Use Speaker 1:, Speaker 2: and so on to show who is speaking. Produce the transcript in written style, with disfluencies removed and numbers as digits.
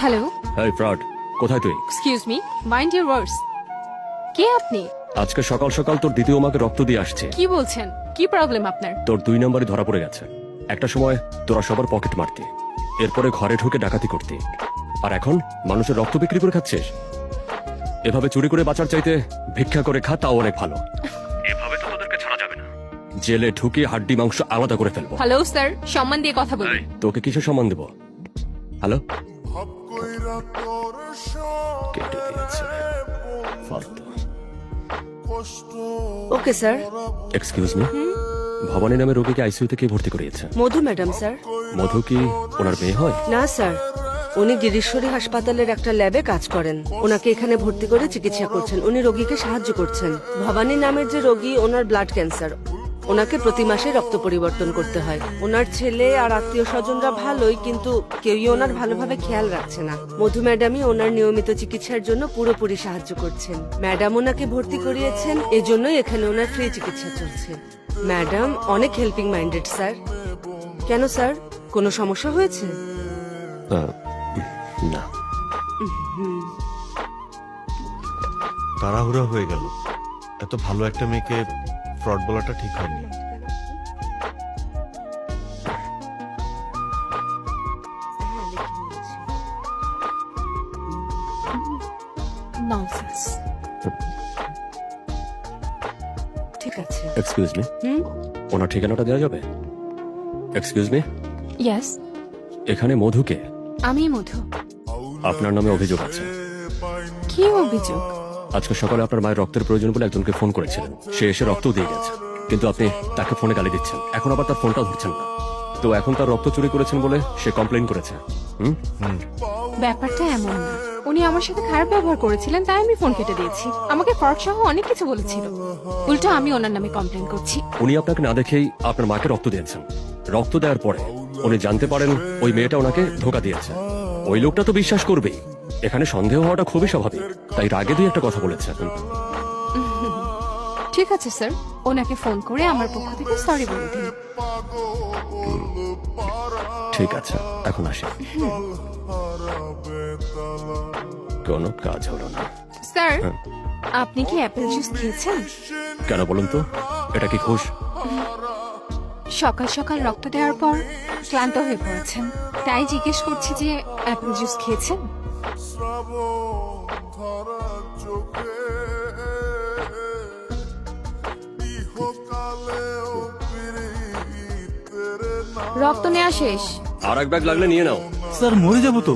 Speaker 1: Hello,
Speaker 2: এই fraud, কোথায় তুই?
Speaker 1: Excuse me, mind your words. কে আপনি?
Speaker 2: আজকে সকাল সকাল তোর দ্বিতীয় মাকে রক্ত দিয়ে আসছে।
Speaker 1: কি বলছেন? কি প্রবলেম আপনার?
Speaker 2: তোর 2 নম্বরই ধরা পড়ে গেছে। একটা সময় তোরা সবার পকেট মারতি, এরপরে ঘরে ঢুকে ডাকাতি করতি, আর এখন মানুষের রক্ত বিক্রি করে খাচ্ছিস। এভাবে চুরি করে বাঁচার চাইতে ভিক্ষা করে খা, তাও অনেক ভালো। এভাবে তো তোদেরকে ছাড়া যাবে না, জেলে ঢুকিয়ে হাড্ডি মাংস আলাদা করে ফেলবো।
Speaker 1: হ্যালো স্যার, সম্মান দিয়ে কথা বলুন।
Speaker 2: তোকে কিসের সম্মান দেব? হ্যালো, কেটে দিয়েছে ফালতু।
Speaker 3: Okay sir.
Speaker 2: Excuse me, Bhabani নামে রোগীকে আইসিইউতে কে ভর্তি করিয়েছে?
Speaker 3: মধু ম্যাডাম স্যার।
Speaker 2: মধু কি ওনার মেয়ে হয়?
Speaker 3: না স্যার, উনি গিরিশ্বরী হাসপাতালের একটা ল্যাবে কাজ করেন। ওনাকে এখানে ভর্তি করে চিকিৎসা করছেন। উনি রোগীকে সাহায্য করছেন। ভবানী নামের যে রোগী, ওনার ব্লাড ক্যান্সার। ওনাকে প্রতি মাসে রক্ত পরিবর্তন করতে হয়। ওনার ছেলে আর আত্মীয় স্বজনরা ভালোই, কিন্তু কেউই ওনার ভালোভাবে খেয়াল রাখছে না। মধু ম্যাডামই ওনার নিয়মিত চিকিৎসার জন্য পুরোপুরি সাহায্য করছেন। ম্যাডাম ওনাকে ভর্তি করিয়েছেন, এজন্যই এখানে ওনার ফ্রি চিকিৎসা চলছে। ম্যাডাম অনেক হেল্পিং মাইন্ডেড স্যার। কেন স্যার, কোনো সমস্যা হয়েছে?
Speaker 2: না।
Speaker 4: তাড়াহুড়া হয়ে গেল। এত ভালো একটা মেয়েকে ফ্রড বলাটা ঠিক হয়নি।
Speaker 1: ননসেন্স।
Speaker 3: ঠিক আছে।
Speaker 2: এক্সকিউজ মি, ওনার ঠিকানাটা দেওয়া যাবে? এক্সকিউজ মি,
Speaker 1: ইয়েস,
Speaker 2: এখানে মধুকে
Speaker 1: আমি মধু।
Speaker 2: আপনার নামে অভিযোগ আছে।
Speaker 1: কি অভিযোগ?
Speaker 2: আজকে সকালে আপনার মায়ের রক্তের প্রয়োজন বলে একজনকে ফোন করেছিলেন। সে এসে রক্ত দিয়ে গেছে, কিন্তু আপনি তাকে ফোনে গালি দিচ্ছেন। এখন আবার তার ফোনটা ধরছেন না। তো এখন তার রক্ত চুরি করেছেন বলে সে কমপ্লেইন করেছে।
Speaker 1: ব্যাপারটা এমন না, উনি আমার সাথে খারাপ ব্যবহার করেছিলেন, তাই আমি ফোন কেটে দিয়েছি। আমাকে ফ্রড সহ অনেক কিছু বলেছিল। উল্টো আমি ওনার নামে কমপ্লেন করছি।
Speaker 2: উনি আপনাকে না দেখেই আপনার মাকে রক্ত দিয়েছেন। রক্ত দেওয়ার পরে উনি জানতে পারেন ওই মেয়েটা ওনাকে ধোকা দিয়েছে। ওই লোকটা তো বিশ্বাস করবেই। এখানে সন্দেহ হওয়াটা খুবই স্বাভাবিক, তাই রাগে দুই একটা কথা বলেছেন।
Speaker 1: ঠিক আছে স্যার, ওনাকে ফোন করে আমার পক্ষ থেকে সরি বলে দিন।
Speaker 2: ঠিক আছে, এখন আসি। কোনো কাজ হলো না।
Speaker 1: স্যার, আপনি কি অ্যাপেল জুস খেয়েছেন?
Speaker 2: কেন বলুন তো, এটা কি ঘুষ?
Speaker 1: সকাল সকাল রক্ত দেওয়ার পর ক্লান্ত হয়ে পড়েছেন, তাই জিজ্ঞেস করছি যে অ্যাপেল জুস খেয়েছেন?
Speaker 5: রক্ত নেওয়া শেষ।
Speaker 2: আর এক ব্যাগ লাগলে নিয়ে নাও।
Speaker 4: স্যার মরে যাবো তো।